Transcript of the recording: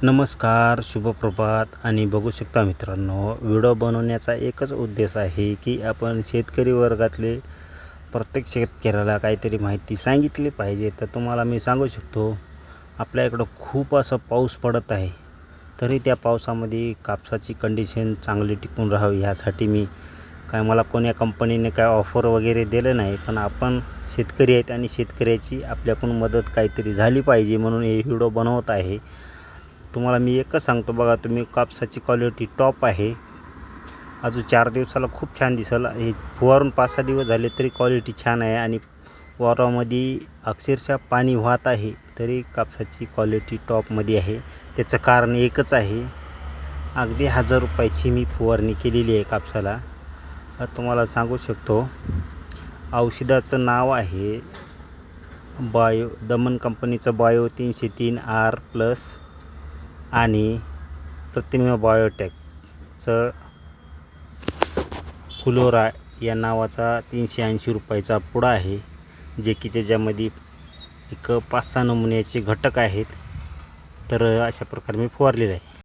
नमस्कार, शुभप्रभात आणि बघू शकता मित्रांनो, व्हिडिओ बनवण्याचा एकच उद्देश आहे की आपण शेतकरी वर्गातले प्रत्येक शेतकऱ्याला काहीतरी माहिती सांगितली पाहिजे. तर तुम्हाला मी सांगू शकतो, आपल्या इकडं खूप असं पाऊस पडत आहे, तरी त्या पावसामध्ये कापसाची कंडिशन चांगली टिकून राहावी ह्यासाठी मला कोण्या कंपनीने काय ऑफर वगैरे दिलं नाही, पण आपण शेतकरी आहेत आणि शेतकऱ्याची आपल्याकडून मदत काहीतरी झाली पाहिजे म्हणून हे व्हिडिओ बनवत आहे. तुम्हाला मी एकच सांगतो, बघा तुम्ही कापसाची क्वालिटी टॉप आहे. अजून 4 दिवसाला खूप छान दिसेल. हे फुवारून 5-6 दिवस झाले तरी क्वालिटी छान आहे आणि वावरामध्ये अक्षरशः पाणी वाहत आहे, तरी कापसाची क्वालिटी टॉपमध्ये आहे. त्याचं कारण एकच आहे, अगदी 1000 रुपयाची मी फुवारणी केलेली आहे कापसाला. तुम्हाला सांगू शकतो, औषधाचं नाव आहे दमन कंपनीचं बायो 303R+ आणि प्रतिमा बायोटेकचं फ्लोरा या नावाचा 380 रुपयाचा पुडा आहे, जे की त्याच्यामध्ये एक 5-6 नमुन्याचे घटक आहेत. तर अशा प्रकारे मी फवारलेलं आहे.